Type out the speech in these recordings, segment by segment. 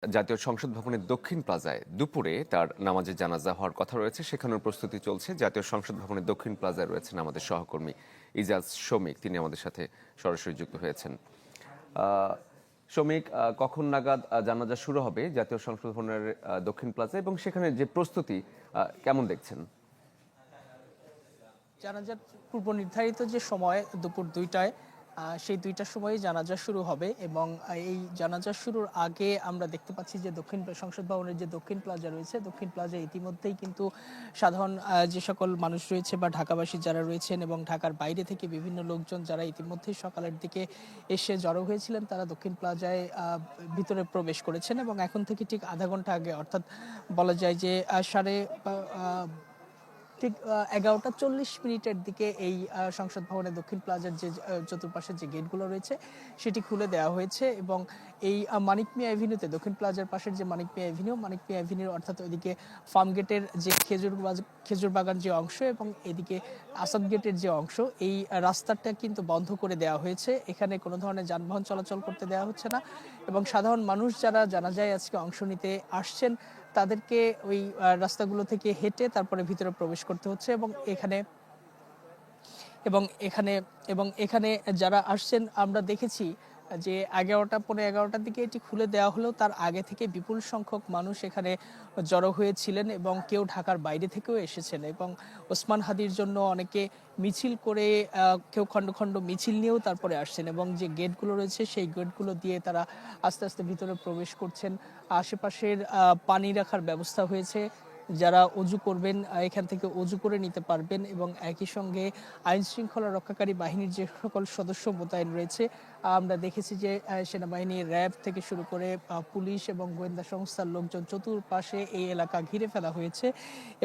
জাতীয় সংসদ ভবনের দক্ষিণ প্লাজায় দুপুরে তার নামাজে জানাজা হওয়ার কথা রয়েছে। সেখানেও প্রস্তুতি চলছে। জাতীয় সংসদ ভবনের দক্ষিণ প্লাজায় রয়েছেন আমাদের সহকর্মী ইজাজ শমিক, তিনি আমাদের সাথে সরাসরি যুক্ত হয়েছেন। শমিক, কখন নাগাদ জানাজা শুরু হবে জাতীয় সংসদ ভবনের দক্ষিণ প্লাজায়, এবং সেখানে যে প্রস্তুতি কেমন দেখছেন? জানাজার পূর্ব নির্ধারিত যে সময় দুপুর ২টায়, সেই ২টার সময়ই জানাজা শুরু হবে এবং এই জানাজা শুরুর আগে আমরা দেখতে পাচ্ছি যে দক্ষিণ সংসদ ভবনের যে দক্ষিণ প্লাজা রয়েছে, দক্ষিণ প্লাজায় ইতিমধ্যেই কিন্তু সাধারণ যে সকল মানুষ রয়েছে বা ঢাকাবাসী যারা রয়েছেন এবং ঢাকার বাইরে থেকে বিভিন্ন লোকজন যারা ইতিমধ্যেই সকালের দিকে এসে জড়ো হয়েছিলেন, তারা দক্ষিণ প্লাজায় ভিতরে প্রবেশ করেছেন এবং এখন থেকে ঠিক আধা ঘন্টা আগে, অর্থাৎ বলা যায় যে সাড়ে ঠিক 11টা 40 মিনিটের দিকে এই সংসদ ভবনের দক্ষিণ প্লাজার যে চতুর্পাশের যে গেটগুলো রয়েছে সেটি খুলে দেওয়া হয়েছে এবং এই মানিক মিয়া অ্যাভিনিউতে, দক্ষিণ প্লাজার পাশের যে মানিক মিয়া অ্যাভিনিউ অর্থাৎ ওইদিকে ফার্ম গেটের যে খেজুর বাগান যে অংশ এবং এদিকে আসাদ গেটের যে অংশ, এই রাস্তাটা কিন্তু বন্ধ করে দেওয়া হয়েছে। এখানে কোনো ধরনের যানবাহন চলাচল করতে দেওয়া হচ্ছে না এবং সাধারণ মানুষ যারা জানাজায় আজকে অংশ নিতে আসছেন তাদেরকে ওই রাস্তাগুলো থেকে হেঁটে তারপরে ভিতরে প্রবেশ করতে হচ্ছে এবং এখানে যারা আসছেন আমরা দেখেছি যে 11টা 15 11টার দিকে এটি খুলে দেওয়া হলেও তার আগে থেকে বিপুল সংখ্যক মানুষ এখানে জড়ো হয়েছিলেন এবং কেউ ঢাকার বাইরে থেকেও এসেছেন এবং ওসমান হাদির জন্য অনেকে মিছিল করে, কেউ খণ্ড খণ্ড মিছিল নিয়েও তারপরে আসছেন এবং যে গেটগুলো রয়েছে সেই গেটগুলো দিয়ে তারা আস্তে আস্তে ভিতরে প্রবেশ করছেন। আশেপাশের পানি রাখার ব্যবস্থা হয়েছে, যারা অজু করবেন এখান থেকে অজু করে নিতে পারবেন এবং একই সঙ্গে আইন শৃঙ্খলা রক্ষাকারী বাহিনীর যে সকল সদস্য মোতায়েন রয়েছে, আমরা দেখেছি যে সেনাবাহিনী, র্যাব থেকে শুরু করে পুলিশ এবং গোয়েন্দা সংস্থার লোকজন চতুর্পাশে এই এলাকা ঘিরে ফেলা হয়েছে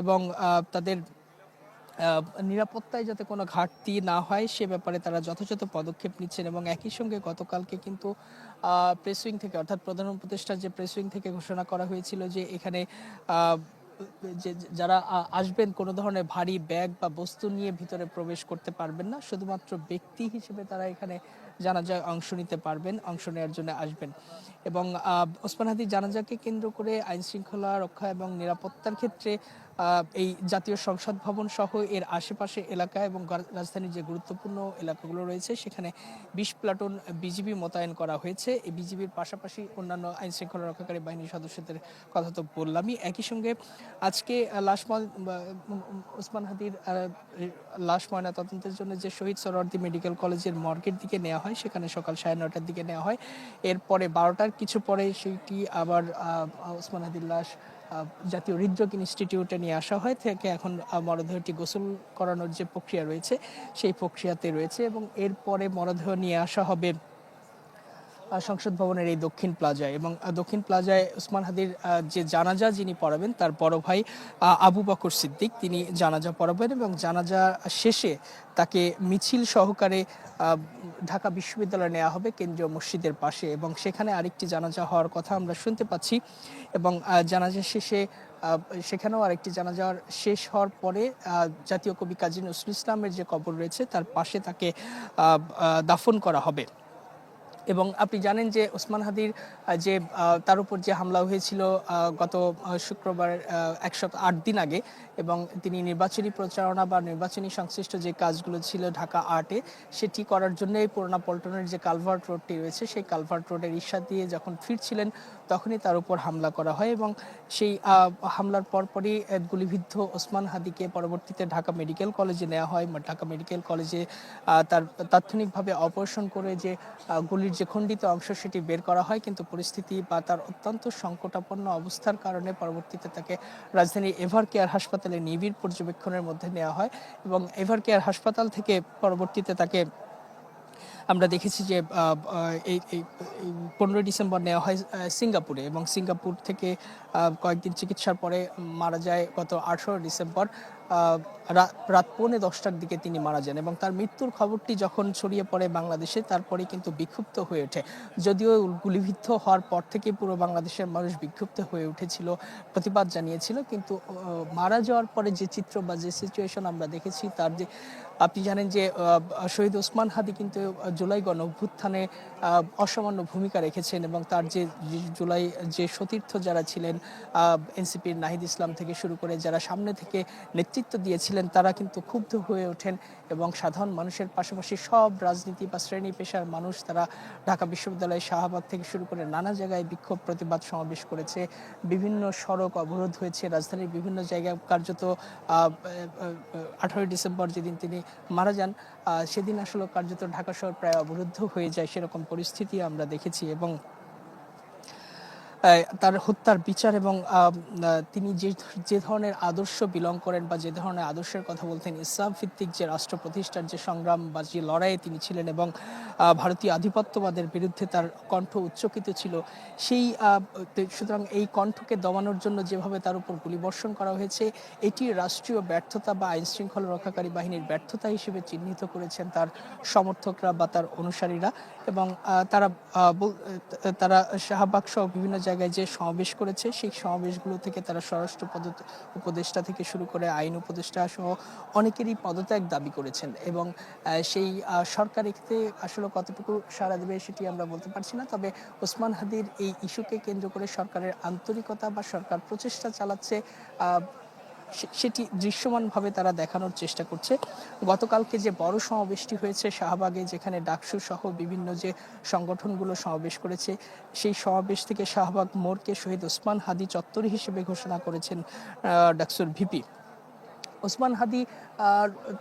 এবং তাদের নিরাপত্তায় যাতে কোনো ঘাটতি না হয় সে ব্যাপারে তারা যথাযথ পদক্ষেপ নিচ্ছেন এবং একই সঙ্গে গতকালকে কিন্তু প্রেস উইং থেকে, অর্থাৎ প্রধান উপদেষ্টার যে প্রেস উইং থেকে ঘোষণা করা হয়েছিল যে এখানে যে যারা আসবেন কোনো ধরনের ভারী ব্যাগ বা বস্তু নিয়ে ভিতরে প্রবেশ করতে পারবেন না, শুধুমাত্র ব্যক্তি হিসেবে তারা এখানে জানাজায় অংশ নিতে পারবেন, অংশ নেওয়ার জন্য আসবেন। এবং ওসমান হাদির জানাজাকে কেন্দ্র করে আইন শৃঙ্খলা রক্ষা এবং নিরাপত্তার ক্ষেত্রে এই জাতীয় সংসদ ভবন সহ এর আশেপাশে এলাকা এবং রাজধানীর যে গুরুত্বপূর্ণ এলাকাগুলো রয়েছে সেখানে 20 প্লাটুন বিজিবি মোতায়েন করা হয়েছে। এই বিজিবির পাশাপাশি অন্যান্য আইন শৃঙ্খলা রক্ষাকারী বাহিনীর সদস্যদের কথা তো বললামই। একই সঙ্গে আজকে ওসমান হাদির লাশ ময়না তদন্তের জন্য যে শহীদ সোহরাওয়ার্দী মেডিকেল কলেজের মর্গের দিকে নেওয়া হয়, সেখানে সকাল 9:30টার দিকে নেওয়া হয়। এরপরে 12টার কিছু পরে সেইটি আবার ওসমান হাদির লাশ জাতীয় হৃদরোগ ইনস্টিটিউটে নিয়ে আসা হয় থেকে এখন মরদেহটি গোসল করানোর যে প্রক্রিয়া রয়েছে সেই প্রক্রিয়াতে রয়েছে এবং এরপরে মরদেহ নিয়ে আসা হবে সংসদ ভবনের এই দক্ষিণ প্লাজায় এবং দক্ষিণ প্লাজায় ওসমান হাদির যে জানাজা যিনি পড়াবেন তার বড় ভাই আবু বকর সিদ্দিক, তিনি জানাজা পড়াবেন এবং জানাজা শেষে তাকে মিছিল সহকারে ঢাকা বিশ্ববিদ্যালয়ে নেওয়া হবে কেন্দ্রীয় মসজিদের পাশে এবং সেখানে আরেকটি জানাজা হওয়ার কথা আমরা শুনতে পাচ্ছি এবং জানাজা শেষে সেখানেও আরেকটি জানাজার শেষ হওয়ার পরে জাতীয় কবি কাজী নজরুল ইসলামের যে কবর রয়েছে তার পাশে তাকে দাফন করা হবে। এবং আপনি জানেন যে ওসমান হাদির যে তার উপর যে হামলা হয়েছিল গত শুক্রবার 108 দিন আগে এবং তিনি নির্বাচনী প্রচারণা বা নির্বাচনী সংশ্লিষ্ট যে কাজগুলো ছিল ঢাকা আর্টে, সেটি করার জন্য এই পুরোনা পল্টনের যে কালভার্ট রোডটি রয়েছে সেই কালভার্ট রোডের রিক্সা দিয়ে যখন ফিরছিলেন তখনই তার উপর হামলা করা হয় এবং সেই হামলার পরপরই গুলিবিদ্ধ ওসমান হাদিকে পরবর্তীতে ঢাকা মেডিকেল কলেজে নেওয়া হয়। ঢাকা মেডিকেল কলেজে তার তাৎক্ষণিকভাবে অপারেশন করে যে গুলির যে খণ্ডিত অংশ সেটি বের করা হয়, কিন্তু পরিস্থিতি বা তার অত্যন্ত সংকটাপন্ন অবস্থার কারণে পরবর্তীতে তাকে রাজধানীর এভার কেয়ার হাসপাতালে নিবিড় পর্যবেক্ষণের মধ্যে নেওয়া হয় এবং এভার কেয়ার হাসপাতাল থেকে পরবর্তীতে তাকে আমরা দেখেছি যে এই 15 ডিসেম্বর নেওয়া হয় সিঙ্গাপুরে এবং সিঙ্গাপুর থেকে কয়েকদিন চিকিৎসার পরে মারা যায় গত 18 ডিসেম্বর রাত 9:45টার দিকে তিনি মারা যান এবং তার মৃত্যুর খবরটি যখন ছড়িয়ে পড়ে বাংলাদেশে তারপরে কিন্তু বিক্ষুব্ধ হয়ে ওঠে। যদিও গুলিবিদ্ধ হওয়ার পর থেকে পুরো বাংলাদেশের মানুষ বিক্ষুব্ধ হয়ে উঠেছিল, প্রতিবাদ জানিয়েছিল, কিন্তু মারা যাওয়ার পরে যে চিত্র বা যে সিচুয়েশন আমরা দেখেছি, তার যে আপনি জানেন যে শহীদ ওসমান হাদি কিন্তু জুলাই গণ অভ্যুত্থানে অসামান্য ভূমিকা রেখেছেন এবং তার যে জুলাই যে সতীর্থ যারা ছিলেন, এনসিপির নাহিদ ইসলাম থেকে শুরু করে যারা সামনে থেকে নেতৃত্ব দিয়েছিলেন, তারা কিন্তু ক্ষুব্ধ হয়ে ওঠেন এবং সাধারণ মানুষের পাশাপাশি সব রাজনীতি বা শ্রেণী পেশার মানুষ তারা ঢাকা বিশ্ববিদ্যালয় শাহবাগ থেকে শুরু করে নানা জায়গায় বিক্ষোভ প্রতিবাদ সমাবেশ করেছে। বিভিন্ন সড়ক অবরোধ হয়েছে রাজধানীর বিভিন্ন জায়গায়। কার্যত 18 ডিসেম্বর যেদিন তিনি মারা যান, সেদিন আসলে কার্যত ঢাকা শহর প্রায় অবরুদ্ধ হয়ে যায়, সেরকম পরিস্থিতি আমরা দেখেছি। এবং তার হত্যার বিচার এবং তিনি যে ধরনের আদর্শ বিলং করেন বা যে ধরনের আদর্শের কথা বলতেন, ইসলাম ভিত্তিক যে রাষ্ট্র প্রতিষ্ঠার যে সংগ্রাম বা যে লড়াইয়ে তিনি ছিলেন এবং ভারতীয় আধিপত্যবাদের বিরুদ্ধে তার কণ্ঠ উচ্চকিত ছিল, সেই সুতরাং এই কণ্ঠকে দমানোর জন্য যেভাবে তার উপর গুলিবর্ষণ করা হয়েছে, এটি রাষ্ট্রীয় ব্যর্থতা বা আইন শৃঙ্খলা রক্ষাকারী বাহিনীর ব্যর্থতা হিসেবে চিহ্নিত করেছেন তার সমর্থকরা বা তার অনুসারীরা। এবং তারা শাহবাগ সহ বিভিন্ন জায়গায় যে সমাবেশ করেছে, সেই সমাবেশগুলো থেকে তারা স্বরাষ্ট্র উপদেষ্টা থেকে শুরু করে আইন উপদেষ্টা সহ অনেকেরই পদত্যাগ দাবি করেছেন। এবং সেই সরকার এতে আসলে কতটুকু সাড়া দেবে সেটি আমরা বলতে পারছি না। তবে ওসমান হাদির এই ইস্যুকে কেন্দ্র করে সরকারের আন্তরিকতা বা সরকার প্রচেষ্টা চালাচ্ছে, সেটি দৃশ্যমানভাবে তারা দেখানোর চেষ্টা করছে। গতকালকে যে বড় সমাবেশটি হয়েছে শাহবাগে, যেখানে ডাকসু সহ বিভিন্ন যে সংগঠনগুলো সমাবেশ করেছে, সেই সমাবেশ থেকে শাহবাগ মোড়কে শহীদ ওসমান হাদি চত্বর হিসেবে ঘোষণা করেছেন ডাকসুর ভিপি। ওসমান হাদি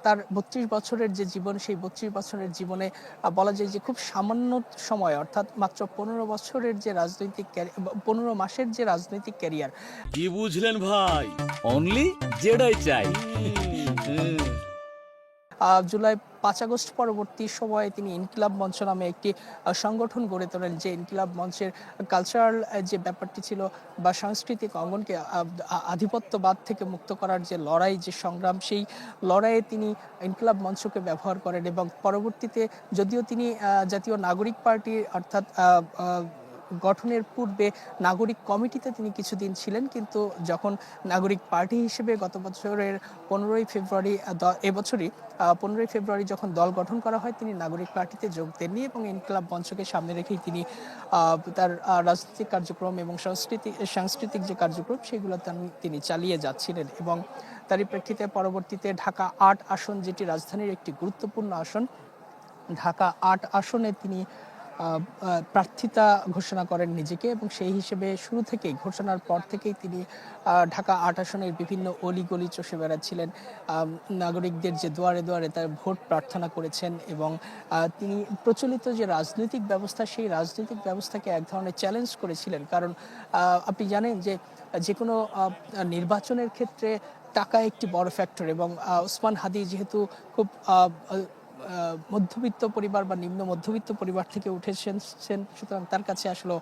তার ৩২ বছরের যে জীবন, সেই ৩২ বছরের জীবনে বলা যায় যে খুব সামান্য সময়, অর্থাৎ মাত্র ১৫ বছরের যে রাজনৈতিক ১৫ মাসের যে রাজনৈতিক ক্যারিয়ার। কি বুঝলেন ভাই? অনলি যেটাই চাই। জুলাই ৫ আগস্ট পরবর্তী সময়ে তিনি ইনকিলাব মঞ্চ নামে একটি সংগঠন গড়ে তোলেন, যে ইনকিলাব মঞ্চের কালচারাল যে ব্যাপারটি ছিল বা সাংস্কৃতিক অঙ্গনকে আধিপত্যবাদ থেকে মুক্ত করার যে লড়াই, যে সংগ্রাম, সেই লড়াইয়ে তিনি ইনকিলাব মঞ্চকে ব্যবহার করেন। এবং পরবর্তীতে যদিও তিনি জাতীয় নাগরিক পার্টি অর্থাৎ গঠনের পূর্বে নাগরিক কমিটিতে তিনি কিছুদিন ছিলেন, কিন্তু যখন নাগরিক পার্টি হিসেবে গত বছরের 15ই ফেব্রুয়ারি এবছরই 15ই ফেব্রুয়ারি যখন দল গঠন করা হয়, তিনি নাগরিক পার্টিতে যোগ দেননি এবং ইনকিলাব মঞ্চকে সামনে রেখেই তিনি তার রাজনৈতিক কার্যক্রম এবং সাংস্কৃতিক যে কার্যক্রম সেগুলো তিনি চালিয়ে যাচ্ছিলেন। এবং তারই প্রেক্ষিতে পরবর্তীতে ঢাকা ৮ আসন, যেটি রাজধানীর একটি গুরুত্বপূর্ণ আসন, ঢাকা ৮ আসনে তিনি প্রার্থিতা ঘোষণা করেন নিজেকে। এবং সেই হিসেবে শুরু থেকেই, ঘোষণার পর থেকেই তিনি ঢাকা ৮ আসনের বিভিন্ন অলিগলি চষে বেড়াচ্ছিলেন, নাগরিকদের যে দুয়ারে দুয়ারে তার ভোট প্রার্থনা করেছেন। এবং তিনি প্রচলিত যে রাজনৈতিক ব্যবস্থা, সেই রাজনৈতিক ব্যবস্থাকে এক ধরনের চ্যালেঞ্জ করেছিলেন। কারণ আপনি জানেন যে কোনো নির্বাচনের ক্ষেত্রে টাকা একটি বড় ফ্যাক্টর। এবং ওসমান হাদি যেহেতু খুব মধ্যবিত্ত পরিবার বা নিম্ন মধ্যবিত্ত পরিবার থেকে উঠেছেন, সুতরাং তার কাছে আসলে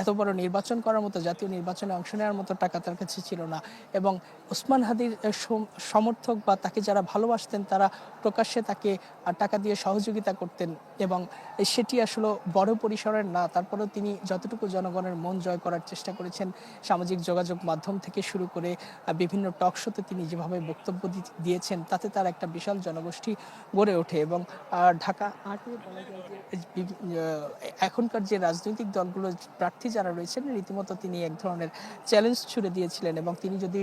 এত বড় নির্বাচন করার মতো, জাতীয় নির্বাচনে অংশ নেওয়ার মতো টাকা তার কাছে ছিল না। এবং ওসমান হাদির সমর্থক বা তাকে যারা ভালোবাসতেন, তারা প্রকাশ্যে তাকে টাকা দিয়ে সহযোগিতা করতেন। এবং সেটি আসলে বড় পরিসরের না, তারপরেও তিনি যতটুকু জনগণের মন জয় করার চেষ্টা করেছেন, সামাজিক যোগাযোগ মাধ্যম থেকে শুরু করে বিভিন্ন টক শোতে তিনি যেভাবে বক্তব্য দিয়েছেন, তাতে তার একটা বিশাল জনগোষ্ঠী গড়ে ওঠে। এবং ঢাকা ৮-এ বলা যায় যে এখনকার যে রাজনৈতিক দলগুলো প্রার্থী যারা রয়েছেন, রীতিমতো তিনি এক ধরনের চ্যালেঞ্জ ছুড়ে দিয়েছিলেন। এবং তিনি যদি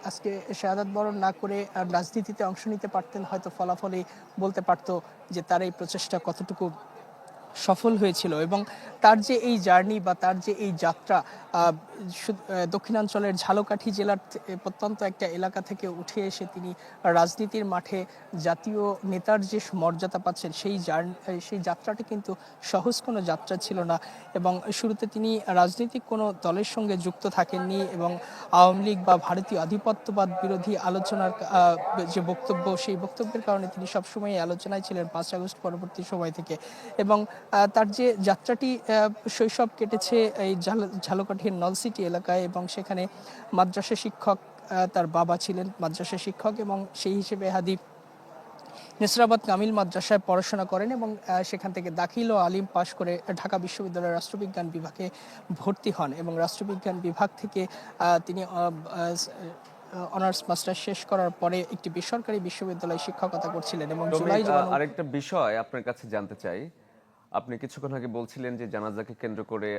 আজকে শাহাদাত বরণ না করে রাজনীতিতে অংশ নিতে পারতেন, হয়তো ফলাফলে বলতে পারতো যে তার এই প্রচেষ্টা কতটুকু সফল হয়েছিল। এবং তার যে এই জার্নি বা তার যে এই যাত্রা, দক্ষিণাঞ্চলের ঝালকাঠি জেলার প্রত্যন্ত একটা এলাকা থেকে উঠে এসে তিনি রাজনীতির মাঠে জাতীয় নেতার যে মর্যাদা পাচ্ছেন, সেই যাত্রাটি কিন্তু সহজ কোনো যাত্রা ছিল না। এবং শুরুতে তিনি রাজনৈতিক কোনো দলের সঙ্গে যুক্ত থাকেননি এবং আওয়ামী লীগ বা ভারতীয় আধিপত্যবাদ বিরোধী আলোচনার যে বক্তব্য, সেই বক্তব্যের কারণে তিনি সবসময় আলোচনায় ছিলেন ৫ আগস্ট পরবর্তী সময় থেকে। এবং তার যে যাত্রাটি, শৈশব কেটেছে এই ঝালকাঠির নলসিটি এলাকায়, এবং সেখানে মাদ্রাসা শিক্ষক, তার বাবা ছিলেন মাদ্রাসা শিক্ষক, এবং সেই হিসেবে হাদি নেসরাবাদ কামিল মাদ্রাসায় পড়াশোনা করেন এবং সেখান থেকে দাখিল ও আলিম পাশ করে ঢাকা বিশ্ববিদ্যালয়ের রাষ্ট্রবিজ্ঞান বিভাগে ভর্তি হন। এবং রাষ্ট্রবিজ্ঞান বিভাগ থেকে তিনি অনার্স মাস্টার শেষ করার পরে একটি বেসরকারি বিশ্ববিদ্যালয়ে শিক্ষকতা করছিলেন এবং শমিক, জুলাই জুলানো আরেকটা বিষয় আপনার কাছে জানতে চাই। আপনি কিছুক্ষণ আগে বলছিলেন যে জানাজাকে কেন্দ্র করে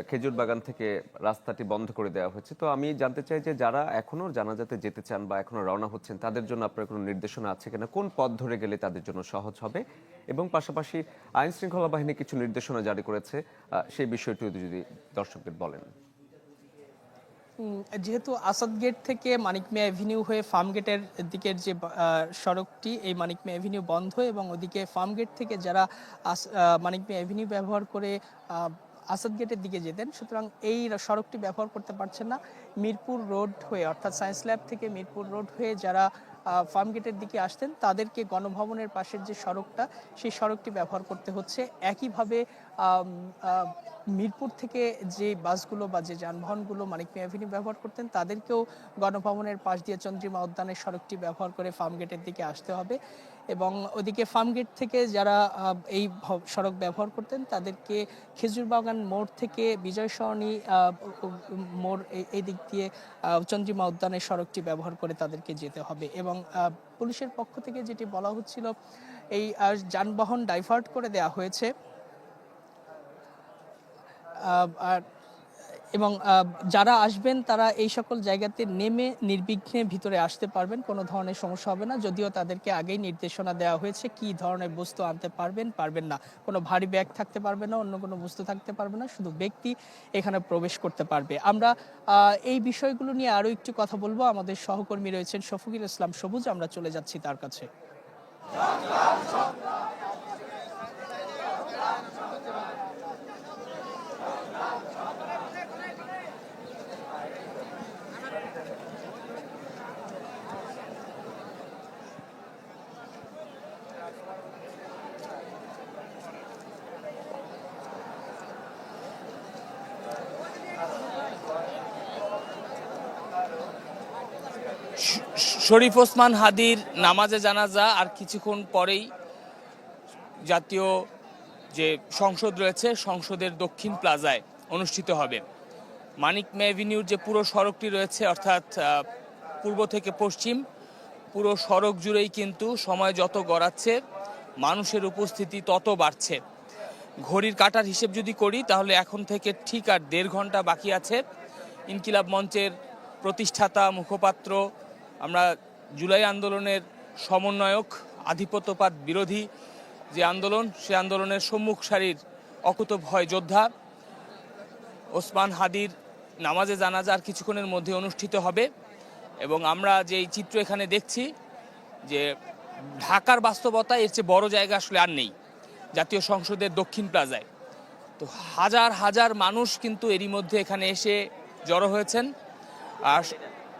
খেজুর বাগান থেকে রাস্তাটি বন্ধ করে দেওয়া হয়েছে। তো আমি জানতে চাই যে যারা এখনো জানাজাতে যেতে চান বা এখনো রওনা হচ্ছেন তাদের জন্য আপনার কোনো নির্দেশনা আছে কিনা, কোন পথ ধরে গেলে তাদের জন্য সহজ হবে, এবং পাশাপাশি আইন শৃঙ্খলা বাহিনী কিছু নির্দেশনা জারি করেছে, সেই বিষয়টিও যদি দর্শকদের বলেন। যেহেতু আসাদ গেট থেকে মানিক মিয়া অ্যাভিনিউ হয়ে ফার্ম গেটের দিকের যে সড়কটি, এই মানিক মিয়া অ্যাভিনিউ বন্ধ, এবং ওদিকে ফার্ম গেট থেকে যারা মানিক মিয়া অ্যাভিনিউ ব্যবহার করে আসাদ গেটের দিকে যেতেন, সুতরাং এই সড়কটি ব্যবহার করতে পারছেন না। মিরপুর রোড হয়ে, অর্থাৎ সায়েন্স ল্যাব থেকে মিরপুর রোড হয়ে যারা ফার্ম গেটের দিকে আসতেন তাদেরকে গণভবনের পাশের যে সড়কটা, সেই সড়কটি ব্যবহার করতে হচ্ছে। একইভাবে মিরপুর থেকে যে বাসগুলো বা যে যানবাহনগুলো মানিক মিয়া অ্যাভিনিউ ব্যবহার করতেন তাদেরকেও গণভবনের পাশ দিয়ে চন্দ্রিমা উদ্যানের সড়কটি ব্যবহার করে ফার্ম গেটের দিকে আসতে হবে। এবং ওদিকে ফার্ম গেট থেকে যারা এই সড়ক ব্যবহার করতেন তাদেরকে খেজুরবাগান মোড় থেকে বিজয় সরণি মোড় এই দিক দিয়ে চন্দ্রিমা উদ্যানের সড়কটি ব্যবহার করে তাদেরকে যেতে হবে। এবং পুলিশের পক্ষ থেকে যেটি বলা হচ্ছিল, এই যানবাহন ডাইভার্ট করে দেওয়া হয়েছে, এবং যারা আসবেন তারা এই সকল জায়গাতে নেমে নির্বিঘ্নে ভিতরে আসতে পারবেন, কোনো ধরনের সমস্যা হবে না। যদিও তাদেরকে আগেই নির্দেশনা দেওয়া হয়েছে কি ধরনের বস্তু আনতে পারবেন পারবেন না। কোনো ভারী ব্যাগ থাকতে পারবে না, অন্য কোনো বস্তু থাকতে পারবে না, শুধু ব্যক্তি এখানে প্রবেশ করতে পারবে। আমরা এই বিষয়গুলো নিয়ে আরও একটু কথা বলবো। আমাদের সহকর্মী রয়েছেন শফিকুল ইসলাম সবুজ, আমরা চলে যাচ্ছি তার কাছে। শরীফ ওসমান হাদির নামাজে জানাজা আর কিছুক্ষণ পরেই জাতীয় যে সংসদ রয়েছে, সংসদের দক্ষিণ প্লাজায় অনুষ্ঠিত হবে। মানিক মিয়া অ্যাভিনিউর যে পুরো সড়কটি রয়েছে, অর্থাৎ পূর্ব থেকে পশ্চিম পুরো সড়ক জুড়েই কিন্তু সময় যত গড়াচ্ছে মানুষের উপস্থিতি তত বাড়ছে। ঘড়ির কাঁটার হিসেব যদি করি তাহলে এখন থেকে ঠিক আর 1.5 ঘন্টা বাকি আছে ইনকিলাব মঞ্চের প্রতিষ্ঠাতা মুখপাত্র, আমরা জুলাই আন্দোলনের সমন্বয়ক, আধিপত্যবাদ বিরোধী যে আন্দোলন, সে আন্দোলনের সম্মুখ সারির অকুতভয় যোদ্ধা ওসমান হাদির নামাজে জানাজার কিছুক্ষণের মধ্যে অনুষ্ঠিত হবে। এবং আমরা যে চিত্র এখানে দেখছি যে ঢাকার বাস্তবতা এর চেয়ে বড় জায়গা আসলে আর নেই জাতীয় সংসদের দক্ষিণ প্লাজায়। তো হাজার হাজার মানুষ কিন্তু এরই মধ্যে এখানে এসে জড়ো হয়েছেন আর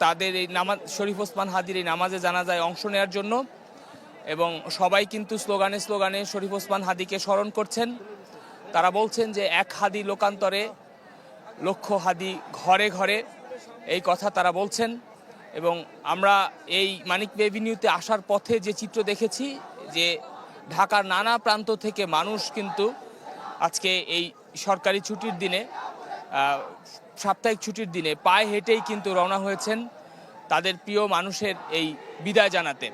তাদের এই নামাজ, শরীফ ওসমান হাদির এই নামাজে জানাজায় অংশ নেওয়ার জন্য। এবং সবাই কিন্তু স্লোগানে স্লোগানে শরীফ ওসমান হাদিকে স্মরণ করছেন। তারা বলছেন যে এক হাদি লোকান্তরে লক্ষ হাদি ঘরে ঘরে, এই কথা তারা বলছেন। এবং আমরা এই মানিক মিয়া অ্যাভিনিউতে আসার পথে যে চিত্র দেখেছি, যে ঢাকার নানা প্রান্ত থেকে মানুষ কিন্তু আজকে এই সরকারি ছুটির দিনে, সাপ্তাহিক ছুটির দিনে পায়ে হেঁটেই কিন্তু রওনা হয়েছেন তাদের প্রিয় মানুষের এই বিদায় জানাতে।